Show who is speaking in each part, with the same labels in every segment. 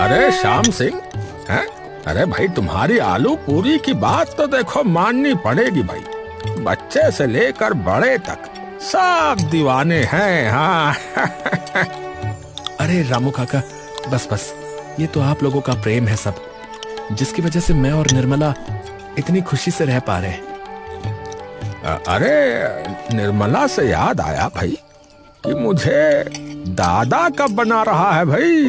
Speaker 1: अरे श्याम सिंह, हैं? अरे भाई, तुम्हारी आलू पूरी की बात तो देखो माननी पड़ेगी भाई। बच्चे से लेकर बड़े तक सब दीवाने हैं। हाँ।
Speaker 2: अरे रामू काका, बस बस, ये तो आप लोगों का प्रेम है सब, जिसकी वजह से मैं और निर्मला इतनी खुशी से रह पा रहे हैं।
Speaker 1: अरे निर्मला से याद आया भाई कि मुझे दादा कब बना रहा है भाई?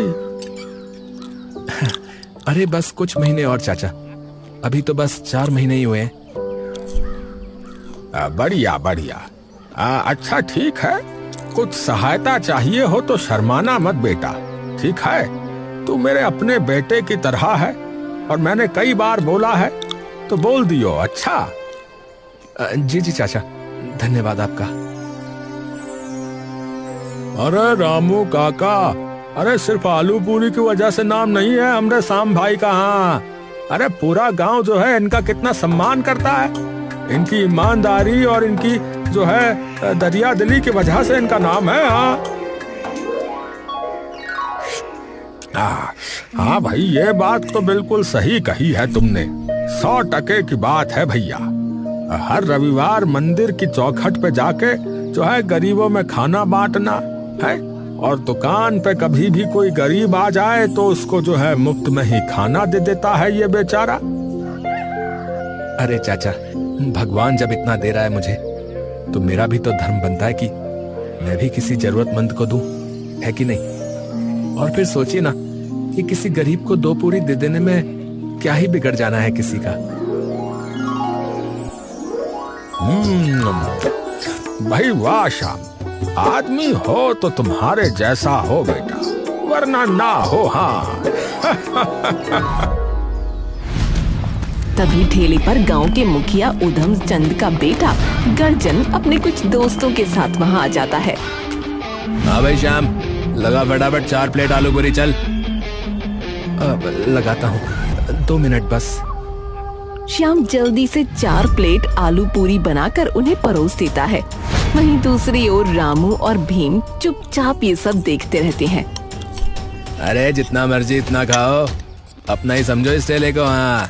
Speaker 2: अरे बस कुछ महीने और चाचा, अभी तो बस 4 महीने ही हुए हैं।
Speaker 1: बढ़िया बढ़िया। अच्छा ठीक है, कुछ सहायता चाहिए हो तो शर्माना मत बेटा, ठीक है? तू मेरे अपने बेटे की तरह है और मैंने कई बार बोला है तो बोल दियो। अच्छा
Speaker 2: जी जी चाचा, धन्यवाद आपका।
Speaker 1: अरे रामू काका, अरे सिर्फ आलू पूरी की वजह से नाम नहीं है हमरे शाम भाई का। हाँ, अरे पूरा गांव जो है इनका कितना सम्मान करता है। इनकी ईमानदारी और इनकी जो है दरिया दिली की वजह से इनका नाम है। हाँ हाँ भाई, ये बात तो बिल्कुल सही कही है तुमने, 100% की बात है भैया। हर रविवार मंदिर की चौखट पे जाके जो है गरीबों में खाना बांटना है, और दुकान पे कभी भी कोई गरीब आ जाए तो उसको जो है मुफ्त में ही खाना दे देता है ये बेचारा।
Speaker 2: अरे चाचा, भगवान जब इतना दे रहा है मुझे, तो मेरा भी तो धर्म बनता है कि मैं भी किसी जरूरतमंद को दूं, है कि नहीं? और फिर सोचिए ना कि किसी गरीब को 2 पूरी दे देने में क्या ही बिगड़ जाना है किसी का।
Speaker 1: भाई वाह श्याम, आदमी हो तो तुम्हारे जैसा हो बेटा, वरना ना हो। हाँ।
Speaker 3: तभी ठेले पर गांव के मुखिया उधम चंद का बेटा गर्जन अपने कुछ दोस्तों के साथ वहां आ जाता है।
Speaker 2: हाँ भाई श्याम, लगा फटाफट 4 प्लेट आलू पूरी, चल। लगाता हूँ, 2 मिनट बस।
Speaker 3: श्याम जल्दी से 4 प्लेट आलू पूरी बनाकर उन्हें परोस देता है। वहीं दूसरी ओर रामू और भीम चुपचाप ये सब देखते रहते हैं।
Speaker 2: अरे जितना मर्जी इतना खाओ, अपना ही समझो इस ठेले को। हाँ,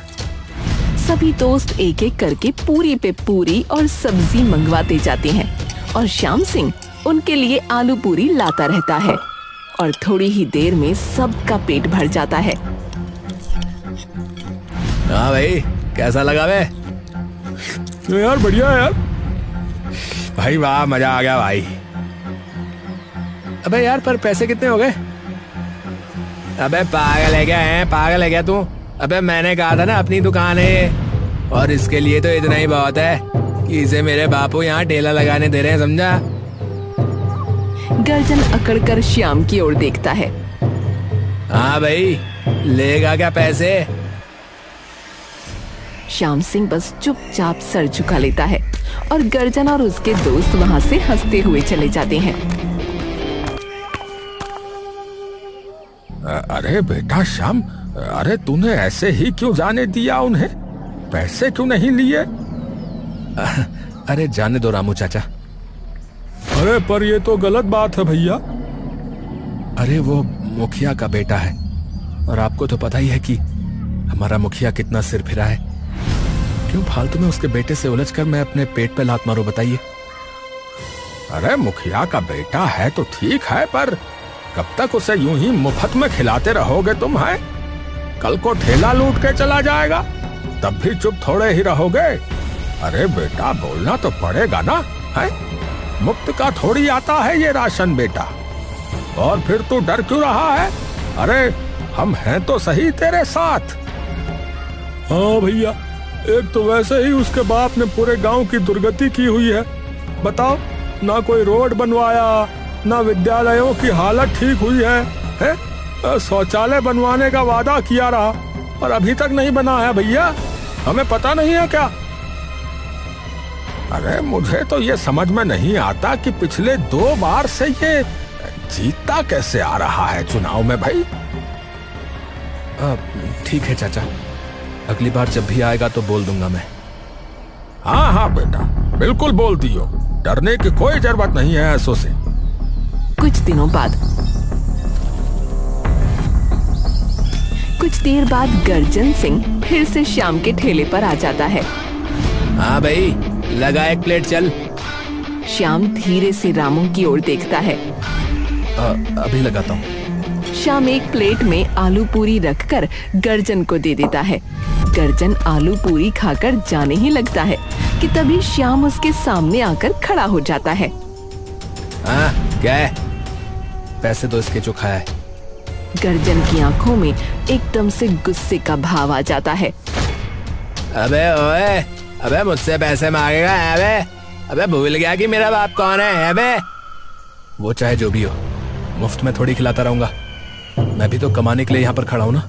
Speaker 3: सभी दोस्त एक एक करके पूरी पे पूरी और सब्जी मंगवाते जाते हैं और श्याम सिंह उनके लिए आलू पूरी लाता रहता है और थोड़ी ही देर में सबका पेट भर जाता है।
Speaker 2: हाँ भाई, कैसा लगा बे?
Speaker 1: यार बढ़िया यार।
Speaker 2: भाई वाह, मजा आ गया भाई। अबे यार, पर पैसे कितने हो गए? अबे पागल है क्या? पागल है क्या तू? अबे मैंने कहा था ना अपनी दुकान है, और इसके लिए तो इतना ही बहुत है कि इसे मेरे बापू यहाँ ठेला लगाने दे रहे हैं, समझा?
Speaker 3: गर्जन अकड़कर श्याम की ओर देखता है।
Speaker 2: हाँ भाई, लेगा क्या पैसे?
Speaker 3: श्याम सिंह बस चुपचाप सर झुका लेता है और गर्जन और उसके दोस्त वहां से हंसते हुए चले जाते हैं।
Speaker 1: अरे बेटा श्याम, अरे तूने ऐसे ही क्यों जाने दिया उन्हें? पैसे क्यों नहीं लिए?
Speaker 2: अरे जाने दो रामू चाचा।
Speaker 1: अरे पर ये तो गलत बात है भैया।
Speaker 2: अरे वो मुखिया का बेटा है, और आपको तो पता ही है कि हमारा मुखिया कितना सिर फिरा है। क्यों फालतू में उसके बेटे से उलझकर मैं अपने पेट पे लात मारूं, बताइए?
Speaker 1: अरे मुखिया का बेटा है तो ठीक है, पर कब तक उसे यूं ही मुफ्त में खिलाते रहोगे तुम? है कल को ठेला लूट के चला जाएगा, तब भी चुप थोड़े ही रहोगे? अरे बेटा बोलना तो पड़ेगा ना, है? मुफ्त का थोड़ी आता है ये राशन बेटा। और फिर तू डर क्यों रहा है? अरे हम हैं तो सही तेरे साथ। हाँ भैया, एक तो वैसे ही उसके बाप ने पूरे गांव की दुर्गति की हुई है। बताओ, ना कोई रोड बनवाया, ना विद्यालयों की हालत ठीक हुई है? शौचालय बनवाने का वादा किया रहा और अभी तक नहीं बना है भैया। हमें पता नहीं है क्या? अरे मुझे तो ये समझ में नहीं आता कि पिछले 2 बार से ये जीतता कैसे आ रहा है चुनाव में भाई।
Speaker 2: ठीक है चाचा, अगली बार जब भी आएगा तो बोल दूंगा मैं।
Speaker 1: हाँ हाँ बेटा, बिल्कुल बोल दियो, डरने की कोई जरूरत नहीं है ऐसों से।
Speaker 3: कुछ दिनों बाद कुछ देर बाद गर्जन सिंह फिर से श्याम के ठेले पर आ जाता है।
Speaker 2: हाँ भाई, लगा एक प्लेट चल।
Speaker 3: श्याम धीरे से रामू की ओर देखता है।
Speaker 2: अभी लगाता हूँ।
Speaker 3: श्याम एक प्लेट में आलू पूरी रखकर गर्जन को दे देता है। गर्जन आलू पूरी खाकर जाने ही लगता है कि तभी श्याम उसके सामने आकर खड़ा हो जाता है।
Speaker 2: हाँ, क्या है? पैसे तो इसके जो खाया है।
Speaker 3: गर्जन की आंखों में एकदम से गुस्से का भाव आ जाता है।
Speaker 2: अबे ओए, अबे मुझसे पैसे मांगेगा? अबे भूल गया कि मेरा बाप कौन है? अबे वो चाहे जो भी हो, मुफ्त में थोड़ी खिलाता रहूंगा। मैं भी तो कमाने के लिए यहाँ पर खड़ा हूँ ना।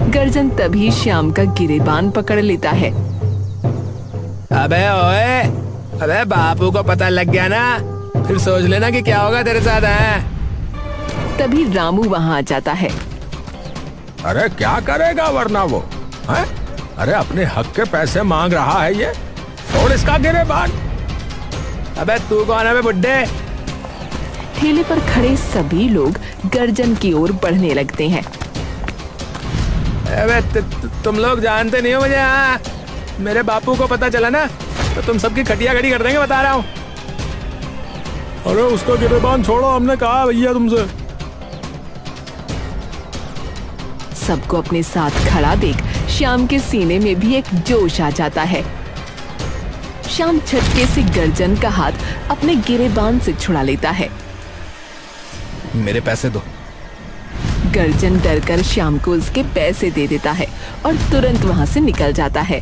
Speaker 3: गर्जन तभी श्याम का गिरेबान पकड़ लेता है।
Speaker 2: अबे ओए, अबे बापू को पता लग गया ना, फिर सोच लेना कि क्या होगा तेरे साथ है।
Speaker 3: तभी रामू वहाँ आ जाता है।
Speaker 1: अरे क्या करेगा वरना वो है? अरे अपने हक के पैसे मांग रहा है ये, छोड़ इसका गिरेबान।
Speaker 2: अबे तू कौन है बे बुड्ढे?
Speaker 3: ठेले पर खड़े सभी लोग गर्जन की ओर बढ़ने लगते हैं।
Speaker 2: अबे तुम लोग जानते नहीं हो मुझे। हाँ, मेरे बापू को पता चला ना तो तुम सबकी खटिया खड़ी कर देंगे, बता रहा हूँ।
Speaker 1: अरे उसका गिरेबान छोड़ो, हमने कहा भैया तुमसे।
Speaker 3: सबको अपने साथ खड़ा देख श्याम के सीने में भी एक जोश आ जाता है। श्याम झटके से गर्जन का हाथ अपने गिरेबान से छुड़ा लेता है।
Speaker 2: मेरे पैसे दो।
Speaker 3: गर्जन डरकर श्याम को उसके पैसे दे देता है और तुरंत वहां से निकल जाता है।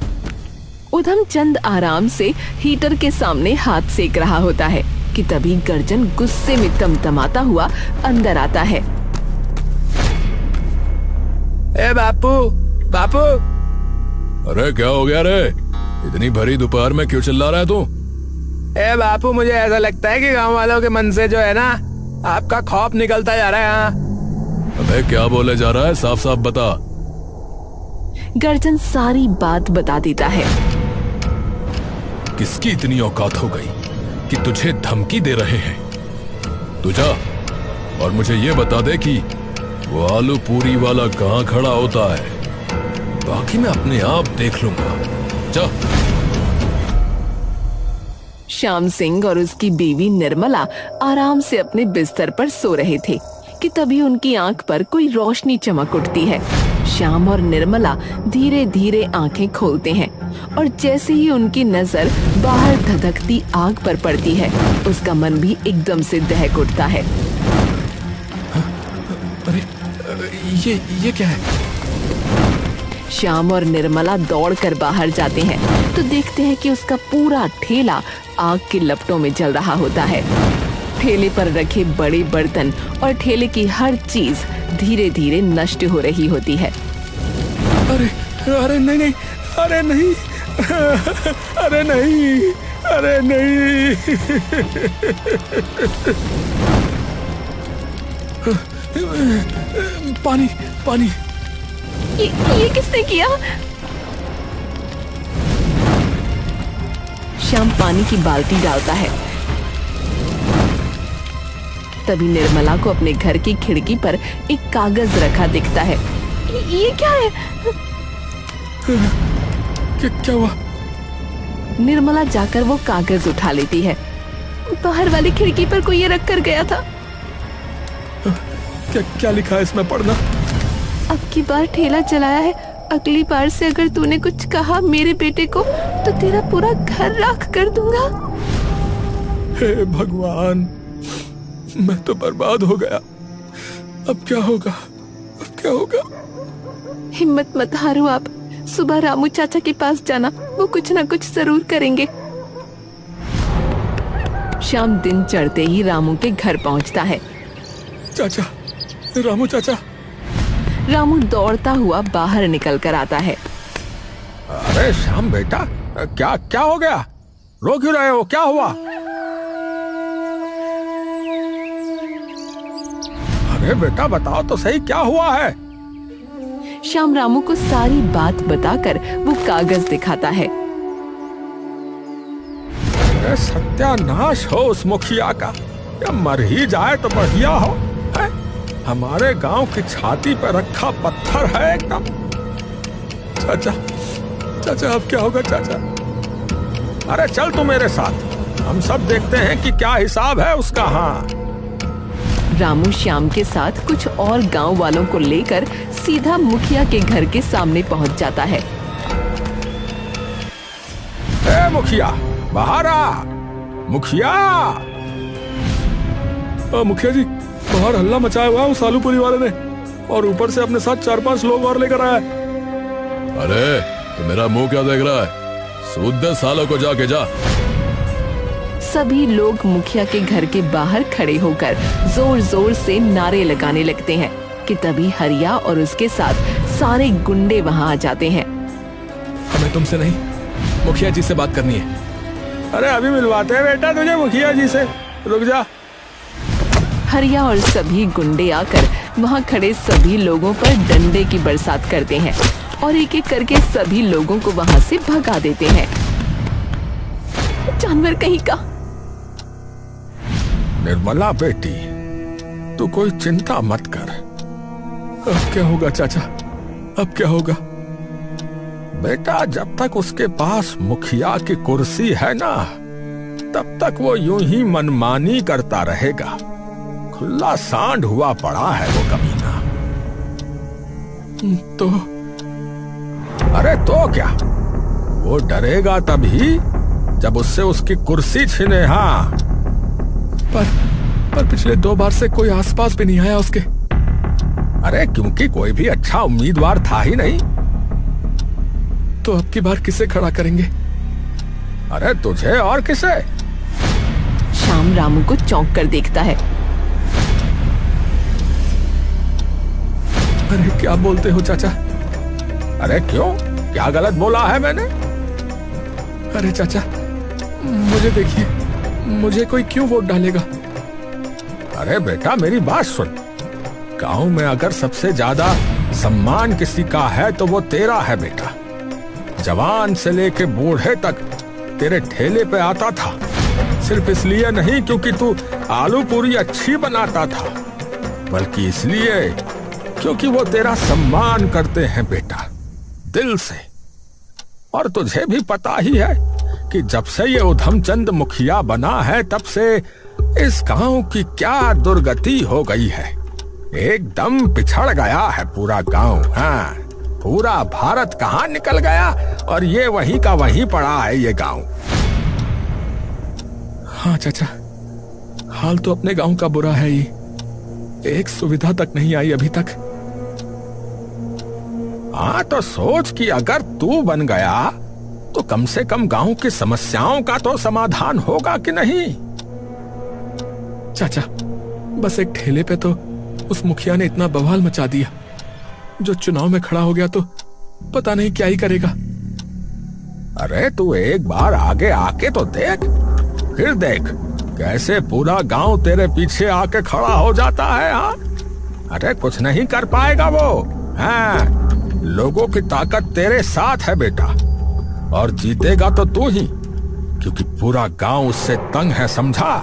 Speaker 3: उधम चंद आराम से हीटर के सामने हाथ सेक रहा होता है कि तभी गर्जन गुस्से में तमतमाता हुआ अंदर आता है।
Speaker 2: ए बापू, बापू।
Speaker 1: अरे क्या हो गया रे? इतनी भरी दोपहर में क्यों चिल्ला रहा है तू?
Speaker 2: ए बापू, मुझे ऐसा लगता है कि गांव वालों के मन से जो है ना, आपका खौफ निकलता जा रहा है। हाँ।
Speaker 1: अबे क्या बोले जा रहा है? साफ साफ बता।
Speaker 3: गर्जन सारी बात बता देता है।
Speaker 1: किसकी इतनी औकात हो गई कि तुझे धमकी दे रहे हैं? तू जा और मुझे ये बता दे कि वो आलू पूरी वाला कहाँ खड़ा होता है, बाकी मैं अपने आप देख लूंगा। जा।
Speaker 3: श्याम सिंह और उसकी बीवी निर्मला आराम से अपने बिस्तर पर सो रहे थे कि तभी उनकी आंख पर कोई रोशनी चमक उठती है। श्याम और निर्मला धीरे धीरे आंखें खोलते हैं और जैसे ही उनकी नजर बाहर धधकती आग पर पड़ती है, उसका मन भी एकदम से दहक उठता है।
Speaker 2: अरे ये क्या है?
Speaker 3: श्याम और निर्मला दौड़कर बाहर जाते हैं तो देखते हैं कि उसका पूरा ठेला आग की लपटों में जल रहा होता है। ठेले पर रखे बड़े बर्तन और ठेले की हर चीज धीरे धीरे नष्ट हो रही होती है।
Speaker 1: अरे अरे नहीं, अरे नहीं, अरे नहीं, अरे नहीं। पानी, पानी।
Speaker 3: ये किसने किया? श्याम पानी की बाल्टी डालता है। तभी निर्मला को अपने घर की खिड़की पर एक कागज रखा दिखता है। ये क्या है?
Speaker 1: क्या हुआ?
Speaker 3: निर्मला जाकर वो कागज उठा लेती है। बाहर वाली खिड़की पर कोई ये रख कर गया था।
Speaker 1: क्या लिखा है इसमें? पढ़ना।
Speaker 3: अब की बार ठेला चलाया है, अगली बार से अगर तूने कुछ कहा मेरे बेटे को तो तेरा पूरा घर राख कर दूंगा।
Speaker 1: हे भगवान, मैं तो बर्बाद हो गया। अब क्या होगा? अब क्या होगा?
Speaker 3: हिम्मत मत हारो आप। सुबह रामू चाचा के पास जाना, वो कुछ ना कुछ जरूर करेंगे। शाम दिन चढ़ते ही रामू के घर पहुंचता है।
Speaker 1: चाचा, रामू चाचा।
Speaker 3: रामू दौड़ता हुआ बाहर निकल कर आता है।
Speaker 1: अरे श्याम बेटा, क्या हो गया? रो क्यों रहे हो? क्या हुआ? अरे बेटा बताओ तो सही, क्या हुआ है?
Speaker 3: श्याम रामू को सारी बात बताकर वो कागज दिखाता है।
Speaker 1: अरे सत्यानाश हो उस मुखिया का, या मर ही जाए तो बढ़िया हो। है? हमारे गांव की छाती पर रखा पत्थर है एकदम। चाचा, चाचा अब क्या होगा चाचा? अरे चल तू मेरे साथ, हम सब देखते हैं कि क्या हिसाब है उसका। हाँ।
Speaker 3: रामू श्याम के साथ कुछ और गांव वालों को लेकर सीधा मुखिया के घर के सामने पहुंच जाता है।
Speaker 1: ए मुखिया, बाहर आ। मुखिया।
Speaker 2: मुखिया जी, बाहर हल्ला मचाया हुआ उस आलूपुरी वाले ने, और ऊपर से अपने साथ 4-5 लोग और लेकर आया।
Speaker 4: अरे तो मेरा मुंह क्या देख रहा है? सूद दे सालों को, जाके जा।
Speaker 3: सभी लोग मुखिया के घर के बाहर खड़े होकर जोर जोर से नारे लगाने लगते हैं कि तभी हरिया और उसके साथ सारे गुंडे वहां आ जाते हैं।
Speaker 2: हमें तुमसे नहीं, मुखिया जी से बात करनी है।
Speaker 1: अरे अभी मिलवाते हैं बेटा तुझे मुखिया जी से, रुक जा।
Speaker 3: हरिया और सभी गुंडे आकर वहां खड़े सभी लोगों पर डंडे की बरसात करते हैं और एक एक करके सभी लोगों को वहां से भगा देते हैं। जानवर कहीं का।
Speaker 1: निर्मला बेटी, तू कोई चिंता मत कर।
Speaker 2: अब क्या होगा चाचा, अब क्या होगा?
Speaker 1: बेटा जब तक उसके पास मुखिया की कुर्सी है ना, तब तक वो यूं ही मनमानी करता रहेगा। खुला सांड हुआ पड़ा है वो कमीना।
Speaker 2: तो
Speaker 1: अरे तो क्या, वो डरेगा तभी जब उससे उसकी कुर्सी छिने। हाँ,
Speaker 2: पर पिछले 2 बार से कोई आसपास भी नहीं आया उसके।
Speaker 1: अरे क्योंकि कोई भी अच्छा उम्मीदवार था ही नहीं।
Speaker 2: तो अब की बार किसे खड़ा करेंगे?
Speaker 1: अरे तुझे और किसे?
Speaker 3: श्याम रामू को चौंक कर देखता है।
Speaker 2: अरे क्या बोलते हो चाचा?
Speaker 1: अरे क्यों, क्या गलत बोला है मैंने?
Speaker 2: अरे चाचा, मुझे देखिए, मुझे कोई क्यों वोट डालेगा?
Speaker 1: अरे बेटा मेरी बात सुन, गांव में अगर सबसे ज्यादा सम्मान किसी का है तो वो तेरा है बेटा। जवान से लेके बूढ़े तक तेरे ठेले पे आता था, सिर्फ इसलिए नहीं क्योंकि तू आलू पूरी अच्छी बनाता था, बल्कि इसलिए क्योंकि वो तेरा सम्मान करते हैं बेटा, दिल से। और तुझे भी पता ही है कि जब से ये उधमचंद मुखिया बना है तब से इस गांव की क्या दुर्गति हो गई है। एकदम पिछड़ गया है पूरा गांव। हाँ, पूरा भारत कहाँ निकल गया और ये वहीं का वहीं पड़ा है ये गांव।
Speaker 2: हाँ चाचा, हाल तो अपने गांव का बुरा है ही। एक सुविधा तक नहीं आई अभी तक।
Speaker 1: हाँ तो सोच कि अगर तू बन गया तो कम से कम गांव की समस्याओं का तो समाधान होगा कि नहीं?
Speaker 2: चाचा, बस एक ठेले पे तो उस मुखिया ने इतना बवाल मचा दिया, जो चुनाव में खड़ा हो गया तो पता नहीं क्या ही करेगा।
Speaker 1: अरे तू एक बार आगे आके तो देख, फिर देख कैसे पूरा गांव तेरे पीछे आके खड़ा हो जाता है। हाँ, अरे कुछ नहीं कर पाएगा वो। हाँ, लोगों की ताकत तेरे साथ है बेटा, और जीतेगा तो तू ही, क्योंकि पूरा गांव उससे तंग है, समझा?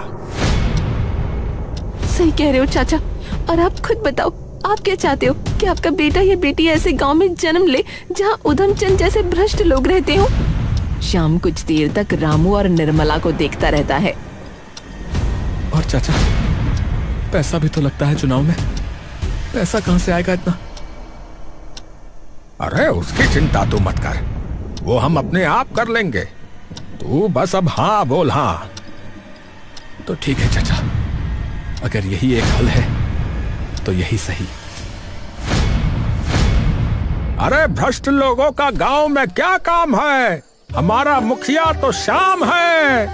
Speaker 3: सही कह रहे हो चाचा। और आप खुद बताओ, आप क्या चाहते हो कि आपका बेटा या बेटी ऐसे गांव में जन्म ले जहां उधमचंद जैसे भ्रष्ट लोग रहते हो? श्याम कुछ देर तक रामू और निर्मला को देखता रहता है।
Speaker 2: और चाचा, पैसा भी तो लगता है चुनाव में, पैसा कहां से आएगा इतना?
Speaker 1: अरे उसकी चिंता तू मत कर, वो हम अपने आप कर लेंगे। तू बस अब हाँ बोल। हाँ
Speaker 2: तो ठीक है चाचा, अगर यही एक हल है तो यही सही।
Speaker 1: अरे भ्रष्ट लोगों का गांव में क्या काम है? हमारा मुखिया तो श्याम है।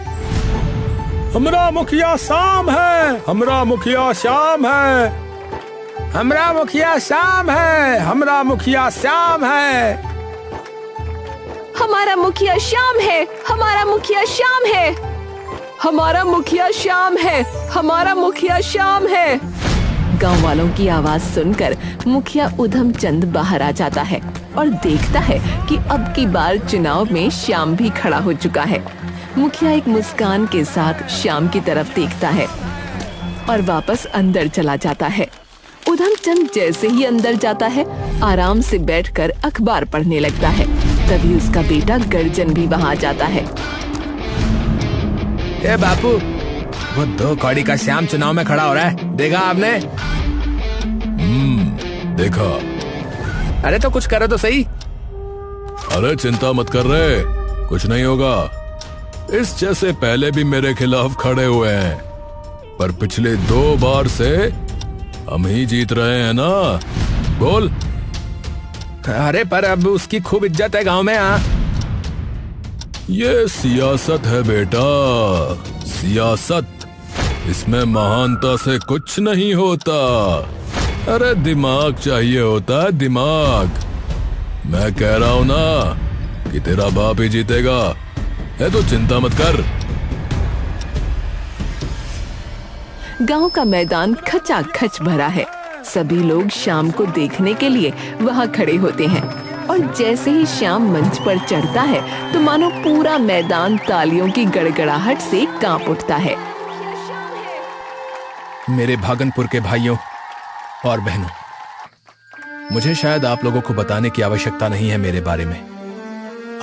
Speaker 2: हमारा मुखिया श्याम है, हमारा मुखिया श्याम है,
Speaker 1: हमारा मुखिया श्याम है, हमारा मुखिया श्याम है,
Speaker 3: हमारा मुखिया श्याम है, हमारा मुखिया श्याम है, हमारा मुखिया श्याम है, हमारा मुखिया श्याम है। गांव वालों की आवाज सुनकर मुखिया उधमचंद बाहर आ जाता है और देखता है कि अब की बार चुनाव में श्याम भी खड़ा हो चुका है। मुखिया एक मुस्कान के साथ श्याम की तरफ देखता है और वापस अंदर चला जाता है। उधमचंद जैसे ही अंदर जाता है, आराम से बैठकर अखबार पढ़ने लगता है। तभी उसका बेटा गर्जन भी वहाँ जाता है।
Speaker 2: ए बापू, वो 2 कौड़ी का श्याम चुनाव में खड़ा हो रहा है, देखा आपने?
Speaker 4: देखा।
Speaker 2: अरे तो कुछ करो तो सही।
Speaker 4: अरे चिंता मत कर रहे, कुछ नहीं होगा। इस जैसे पहले भी मेरे खिलाफ खड़े हुए हैं, पर पिछले 2 बार से हम ही जीत रहे हैं ना। बोल।
Speaker 2: अरे पर अब उसकी खूब इज्जत है गांव में।
Speaker 4: ये सियासत है बेटा, सियासत। इसमें महानता से कुछ नहीं होता। अरे दिमाग चाहिए होता है, दिमाग। मैं कह रहा हूं ना कि तेरा बाप ही जीतेगा, है तो चिंता मत कर।
Speaker 3: गांव का मैदान खचाखच भरा है। सभी लोग शाम को देखने के लिए वहां खड़े होते हैं और जैसे ही श्याम मंच पर चढ़ता है तो मानो पूरा मैदान तालियों की गड़गड़ाहट से कांप उठता है।
Speaker 2: मेरे भागनपुर के भाइयों और बहनों, मुझे शायद आप लोगों को बताने की आवश्यकता नहीं है मेरे बारे में।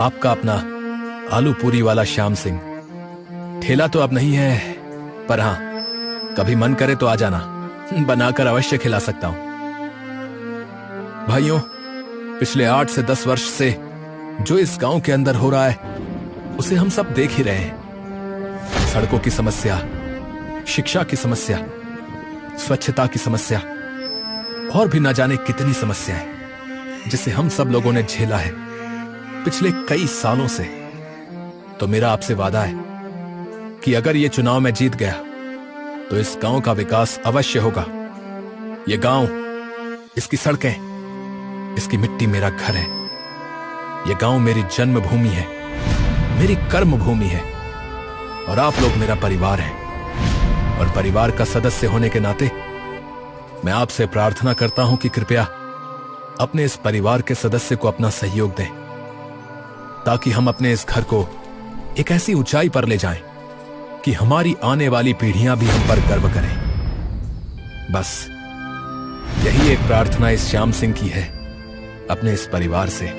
Speaker 2: आपका अपना आलू पूरी वाला श्याम सिंह। ठेला तो अब नहीं है, पर हाँ, कभी मन करे तो आ जाना, बनाकर अवश्य खिला सकता हूं। भाइयों, पिछले 8 से 10 वर्ष से जो इस गांव के अंदर हो रहा है उसे हम सब देख ही रहे हैं। सड़कों की समस्या, शिक्षा की समस्या, स्वच्छता की समस्या और भी ना जाने कितनी समस्याएं जिसे हम सब लोगों ने झेला है पिछले कई सालों से। तो मेरा आपसे वादा है कि अगर ये चुनाव में जीत गया तो इस गांव का विकास अवश्य होगा। ये गांव, इसकी सड़कें, इसकी मिट्टी मेरा घर है। ये गांव मेरी जन्मभूमि है, मेरी कर्म भूमि है और आप लोग मेरा परिवार हैं। और परिवार का सदस्य होने के नाते मैं आपसे प्रार्थना करता हूं कि कृपया अपने इस परिवार के सदस्य को अपना सहयोग दें, ताकि हम अपने इस घर को एक ऐसी ऊंचाई पर ले जाएं कि हमारी आने वाली पीढ़ियां भी हम पर गर्व करें। बस यही एक प्रार्थना इस श्याम सिंह की है अपने इस परिवार से।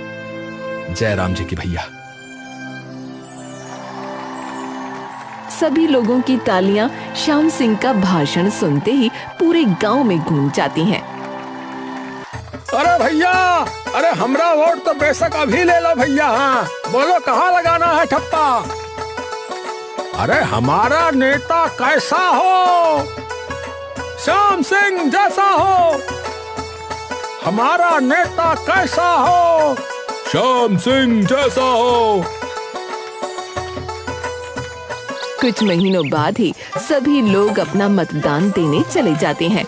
Speaker 2: जय राम जी की भैया।
Speaker 3: सभी लोगों की तालियां श्याम सिंह का भाषण सुनते ही पूरे गांव में गूंज जाती हैं।
Speaker 1: अरे भैया, अरे हमरा वोट तो बेशक अभी ले लो भैया। हाँ बोलो, कहाँ लगाना है ठप्पा? अरे हमारा नेता कैसा हो, श्याम सिंह जैसा हो। हमारा नेता कैसा हो,
Speaker 4: श्याम सिंह जैसा हो।
Speaker 3: कुछ महीनों बाद ही सभी लोग अपना मतदान देने चले जाते हैं।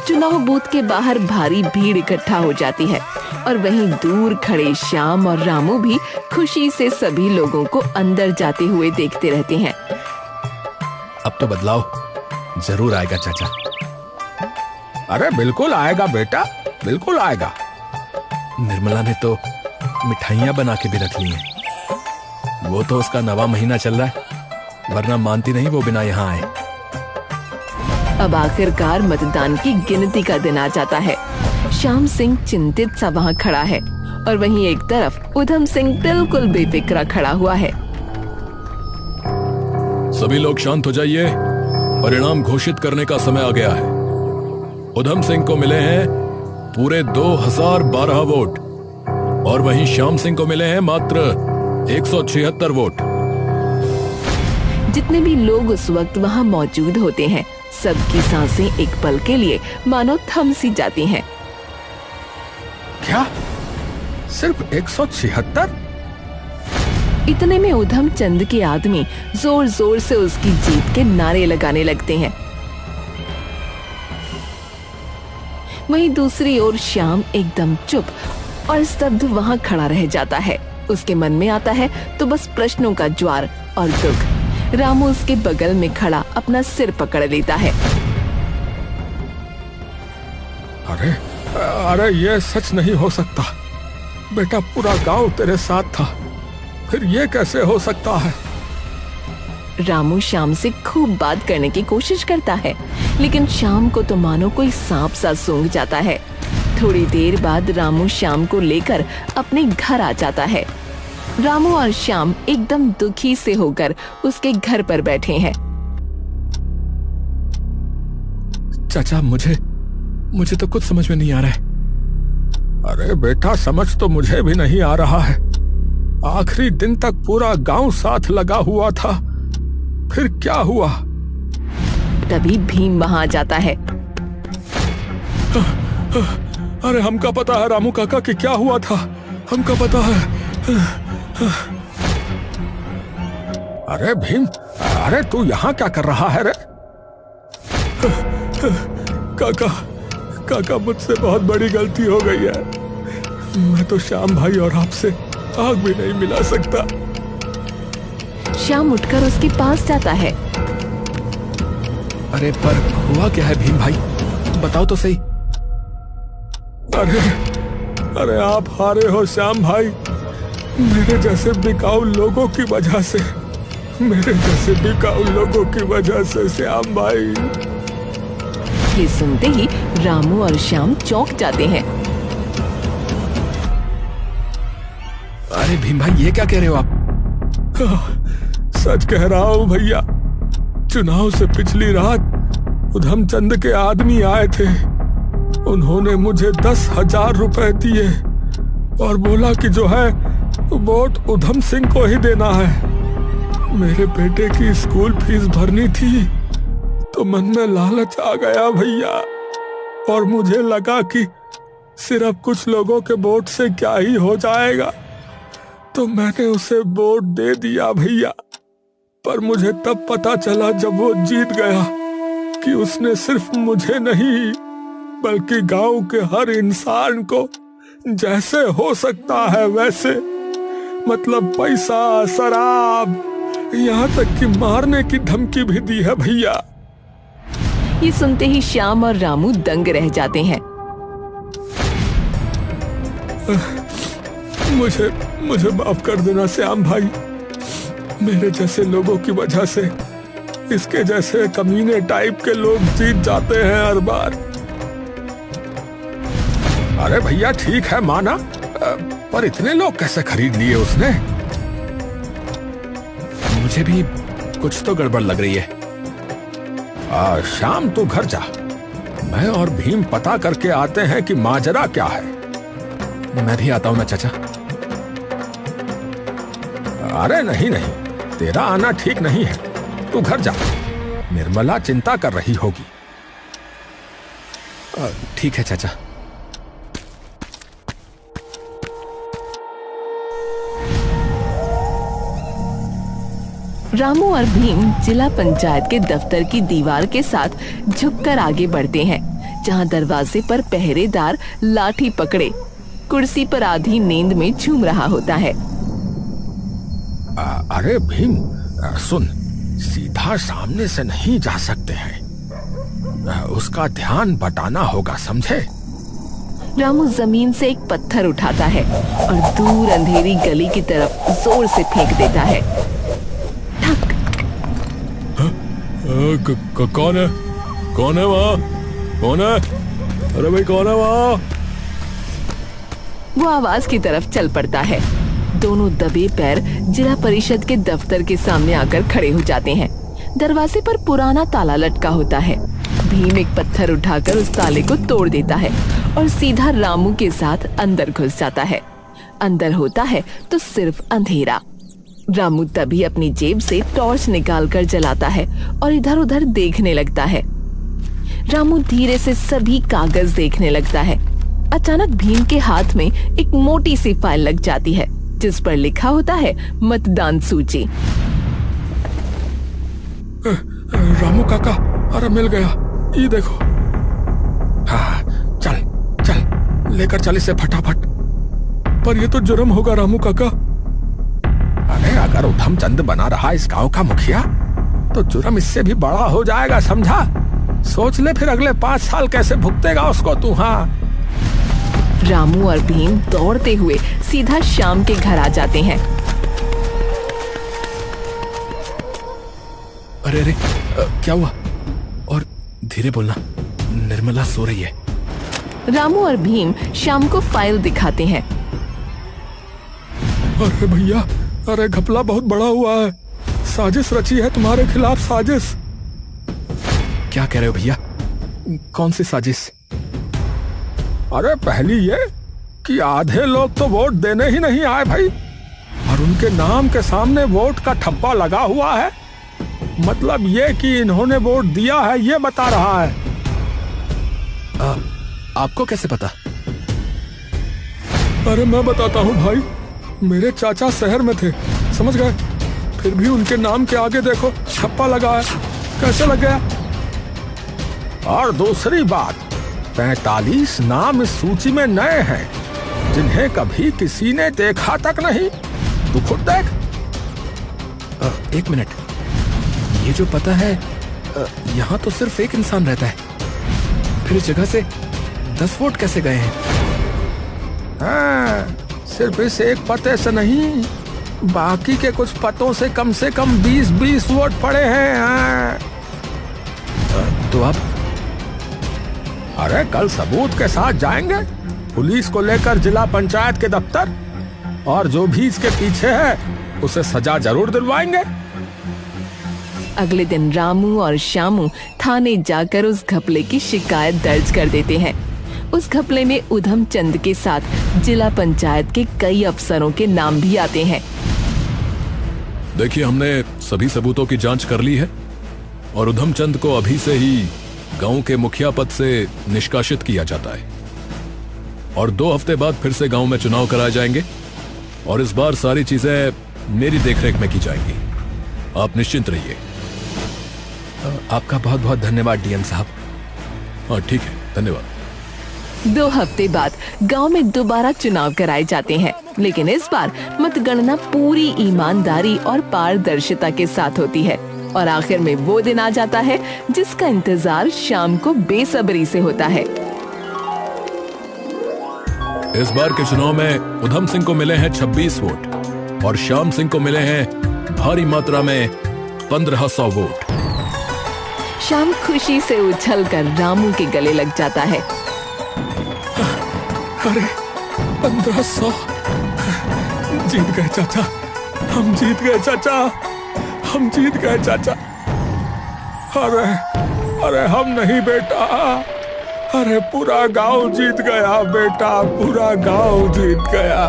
Speaker 3: चुनाव बूथ के बाहर भारी भीड़ इकट्ठा हो जाती है और वहीं दूर खड़े श्याम और रामू भी खुशी से सभी लोगों को अंदर जाते हुए देखते रहते हैं।
Speaker 2: अब तो बदलाव जरूर आएगा चाचा।
Speaker 1: अरे बिल्कुल आएगा बेटा, बिल्कुल आएगा।
Speaker 2: निर्मला ने तो मिठाइयां बना के भी रख ली हैं। वो तो उसका 9वां महीना चल रहा है, वरना मानती नहीं वो बिना यहाँ आए।
Speaker 3: अब आखिरकार मतदान की गिनती का दिन आ जाता है। श्याम सिंह चिंतित सा वहाँ खड़ा है और वहीं एक तरफ उधम सिंह बिल्कुल बेफिक्रा खड़ा हुआ है।
Speaker 4: सभी लोग शांत हो जाइए, परिणाम घोषित करने का समय आ गया है। उधम सिंह को मिले हैं पूरे 2012 वोट और वहीं श्याम सिंह को मिले हैं मात्र 176 वोट।
Speaker 3: जितने भी लोग उस वक्त वहाँ मौजूद होते हैं, सबकी सांसें एक पल के लिए मानो थम सी जाती हैं।
Speaker 1: क्या सिर्फ 176?
Speaker 3: इतने में उधम चंद के आदमी जोर जोर से उसकी जीत के नारे लगाने लगते हैं। वहीं दूसरी ओर श्याम एकदम चुप और स्तब्ध वहाँ खड़ा रह जाता है। उसके मन में आता है तो बस प्रश्नों का ज्वार और दुख। रामू उसके बगल में खड़ा अपना सिर पकड़ लेता है।
Speaker 1: अरे अरे ये सच नहीं हो सकता बेटा, पूरा गांव तेरे साथ था, फिर ये कैसे हो सकता है?
Speaker 3: रामू श्याम से खूब बात करने की कोशिश करता है, लेकिन श्याम को तो मानो कोई सांप सा सूंघ जाता है। थोड़ी देर बाद रामू श्याम को लेकर अपने घर आ जाता है। रामू और श्याम एकदम दुखी से होकर उसके घर पर बैठे हैं।
Speaker 2: चाचा, मुझे तो कुछ समझ में नहीं आ रहा है।
Speaker 1: अरे बेटा, समझ तो मुझे भी नहीं आ रहा है। आखिरी दिन तक पूरा गांव साथ लगा हुआ था, फिर क्या हुआ?
Speaker 3: तभी भीम वहां आ जाता है।
Speaker 1: अरे हमका पता है रामू काका कि क्या हुआ था, हमका पता है। अरे भीम, अरे तू यहाँ क्या कर रहा है रे? काका मुझसे बहुत बड़ी गलती हो गई है। मैं तो श्याम भाई और आपसे आग भी नहीं मिला सकता।
Speaker 3: श्याम उठकर उसके पास जाता है।
Speaker 2: अरे पर हुआ क्या है भीम भाई, बताओ तो सही।
Speaker 1: अरे आप हारे हो श्याम भाई, मेरे जैसे बिकाऊ लोगों की वजह से, श्याम भाई।
Speaker 3: ये सुनते ही रामू और श्याम चौंक जाते हैं।
Speaker 2: अरे भीम भाई, ये क्या कह रहे हो आप?
Speaker 1: सच कह रहा हूं भैया। चुनाव से पिछली रात उधमचंद के आदमी आए थे। उन्होंने मुझे 10,000 रुपए दिए और बोला कि जो है वोट उधम सिंह को ही देना है। मेरे बेटे की स्कूल फीस भरनी थी तो मन में लालच आ गया भैया, और मुझे लगा कि सिर्फ कुछ लोगों के वोट से क्या ही हो जाएगा, तो मैंने उसे वोट दे दिया भैया। पर मुझे तब पता चला जब वो जीत गया कि उसने सिर्फ मुझे नहीं बल्कि गांव के हर इंसान को जैसे हो सकता है वैसे, मतलब पैसा, शराब, यहाँ तक कि मारने की धमकी भी दी है भैया।
Speaker 3: ये सुनते ही श्याम और रामू दंग रह जाते हैं।
Speaker 1: मुझे माफ कर देना श्याम भाई। मेरे जैसे लोगों की वजह से इसके जैसे कमीने टाइप के लोग जीत जाते हैं हर बार। अरे भैया ठीक है माना, पर इतने लोग कैसे खरीद लिए उसने?
Speaker 2: मुझे भी कुछ तो गड़बड़ लग रही है।
Speaker 1: शाम तू घर जा, मैं और भीम पता करके आते हैं कि माजरा क्या है।
Speaker 2: मैं भी आता हूं ना चाचा।
Speaker 1: अरे नहीं, तेरा आना ठीक नहीं है, तू घर जा। निर्मला चिंता कर रही होगी।
Speaker 2: ठीक है चाचा।
Speaker 3: रामू और भीम जिला पंचायत के दफ्तर की दीवार के साथ झुककर आगे बढ़ते हैं, जहां दरवाजे पर पहरेदार लाठी पकड़े कुर्सी पर आधी नींद में झूम रहा होता है।
Speaker 1: अरे भीम सुन, सीधा सामने से नहीं जा सकते हैं, उसका ध्यान बटाना होगा, समझे?
Speaker 3: रामू जमीन से एक पत्थर उठाता है और दूर अंधेरी गली की तरफ जोर से फेंक देता है। ठक।
Speaker 4: कौन है वहाँ? कौन है? अरे भाई कौन है वहाँ?
Speaker 3: वो आवाज की तरफ चल पड़ता है। दोनों दबे पैर जिला परिषद के दफ्तर के सामने आकर खड़े हो जाते हैं। दरवाजे पर पुराना ताला लटका होता है। भीम एक पत्थर उठाकर उस ताले को तोड़ देता है और सीधा रामू के साथ अंदर घुस जाता है। अंदर होता है तो सिर्फ अंधेरा। रामू तभी अपनी जेब से टॉर्च निकालकर जलाता है और इधर उधर देखने लगता है। रामू धीरे से सभी कागज देखने लगता है। अचानक भीम के हाथ में एक मोटी सी फाइल लग जाती है, जिस पर लिखा होता है मतदान सूची।
Speaker 1: रामू काका, अरे मिल गया, ये देखो। हाँ, चल लेकर चल इसे फटाफट। पर ये तो जुर्म होगा रामू काका। अरे अगर उधमचंद बना रहा इस गांव का मुखिया तो जुर्म इससे भी बड़ा हो जाएगा, समझा? सोच ले फिर अगले 5 साल कैसे भुगतेगा उसको तू। हाँ।
Speaker 3: रामू और भीम दौड़ते हुए सीधा श्याम के घर आ जाते हैं।
Speaker 2: अरे अरे, क्या हुआ? और धीरे बोलना, निर्मला सो रही है।
Speaker 3: रामू और भीम श्याम को फाइल दिखाते हैं।
Speaker 1: अरे भैया, अरे घपला बहुत बड़ा हुआ है, साजिश रची है तुम्हारे खिलाफ, साजिश।
Speaker 2: क्या कह रहे हो भैया? कौन सी साजिश?
Speaker 1: अरे पहली ये कि आधे लोग तो वोट देने ही नहीं आए भाई, और उनके नाम के सामने वोट का ठप्पा लगा हुआ है। मतलब ये कि इन्होंने वोट दिया है ये बता रहा है।
Speaker 2: आपको कैसे पता?
Speaker 1: अरे मैं बताता हूँ भाई, मेरे चाचा शहर में थे, समझ गए? फिर भी उनके नाम के आगे देखो छप्पा लगा है, कैसे लग गया? और दूसरी बात, 45 नाम इस सूची में नए हैं जिन्हें कभी किसी ने देखा तक नहीं। तू खुद देख।
Speaker 2: एक मिनट, ये जो पता है, यहाँ तो सिर्फ एक इंसान रहता है, फिर इस जगह से 10 वोट कैसे गए हैं?
Speaker 1: हाँ, सिर्फ इस एक पते से नहीं, बाकी के कुछ पतों से कम 20-20 वोट पड़े हैं। हाँ।
Speaker 2: तो आप?
Speaker 1: अरे कल सबूत के साथ जाएंगे पुलिस को लेकर जिला पंचायत के दफ्तर, और जो भी इसके पीछे है उसे सजा जरूर दिलवाएंगे।
Speaker 3: अगले दिन रामू और श्यामू थाने जाकर उस घपले की शिकायत दर्ज कर देते हैं। उस घपले में उधम चंद के साथ जिला पंचायत के कई अफसरों के नाम भी आते हैं।
Speaker 4: देखिए, हमने सभी सबूतों की जांच कर ली है और उधम चंद को अभी से ही गांव के मुखिया पद से निष्कासित किया जाता है, और 2 हफ्ते बाद फिर से गांव में चुनाव कराए जाएंगे, और इस बार सारी चीजें मेरी देखरेख में की जाएंगी। आप निश्चिंत रहिए।
Speaker 2: आपका बहुत बहुत धन्यवाद डीएम साहब।
Speaker 4: हाँ ठीक है, धन्यवाद।
Speaker 3: 2 हफ्ते बाद गांव में दोबारा चुनाव कराए जाते हैं, लेकिन इस बार मतगणना पूरी ईमानदारी और पारदर्शिता के साथ होती है, और आखिर में वो दिन आ जाता है जिसका इंतजार शाम को बेसब्री से होता है।
Speaker 4: इस बार के चुनाव में उधम सिंह को मिले हैं 26 वोट और श्याम सिंह को मिले हैं भारी मात्रा में 1500 वोट।
Speaker 3: श्याम खुशी से उछलकर रामू के गले लग जाता है।
Speaker 1: अरे 1500, जीत गए चाचा, हम जीत गए चाचा, हम जीत गए चाचा। अरे अरे हम नहीं बेटा, अरे पूरा गांव जीत गया बेटा, पूरा गांव जीत गया।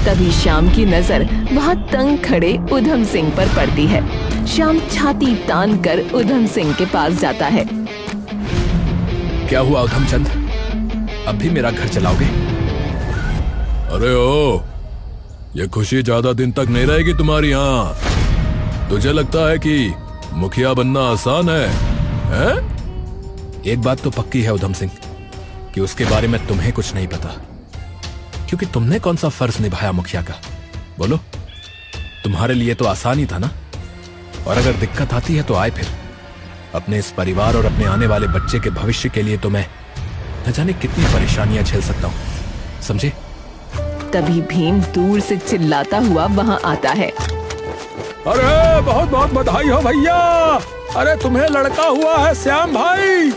Speaker 3: तभी श्याम की नजर वहाँ तंग खड़े उधम सिंह पर पड़ती है। श्याम छाती तान कर उधम सिंह के पास जाता है।
Speaker 2: क्या हुआ उधम चंद, अब भी मेरा घर चलाओगे?
Speaker 4: अरे ओ, ये खुशी ज्यादा दिन तक नहीं रहेगी तुम्हारी यहाँ। तुझे लगता है कि मुखिया बनना आसान है, हैं?
Speaker 2: एक बात तो पक्की है उधम सिंह, कि उसके बारे में तुम्हें कुछ नहीं पता, क्योंकि तुमने कौन सा फर्ज निभाया मुखिया का? बोलो, तुम्हारे लिए तो आसान ही था ना। और अगर दिक्कत आती है तो आए फिर। अपने इस परिवार और अपने आने वाले बच्चे के भविष्य के लिए तो मैं न जाने कितनी परेशानियां झेल सकता हूं, समझे?
Speaker 3: तभी भीम दूर से चिल्लाता हुआ वहाँ आता है।
Speaker 1: अरे बहुत बहुत बधाई हो भैया, अरे तुम्हें लड़का हुआ है श्याम भाई।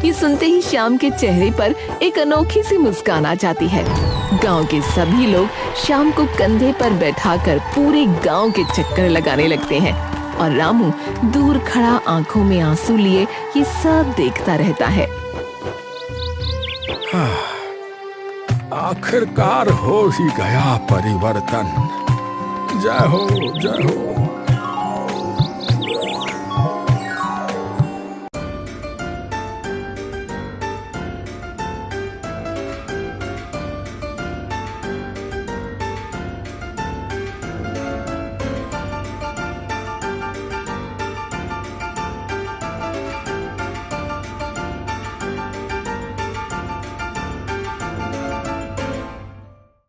Speaker 3: ये सुनते ही श्याम के चेहरे पर एक अनोखी सी मुस्कान आ जाती है। गांव के सभी लोग श्याम को कंधे पर बैठाकर पूरे गांव के चक्कर लगाने लगते हैं, और रामू दूर खड़ा आंखों में आंसू लिए ये सब देखता रहता है।
Speaker 1: आखिरकार हो ही गया परिवर्तन। जय हो, जय हो।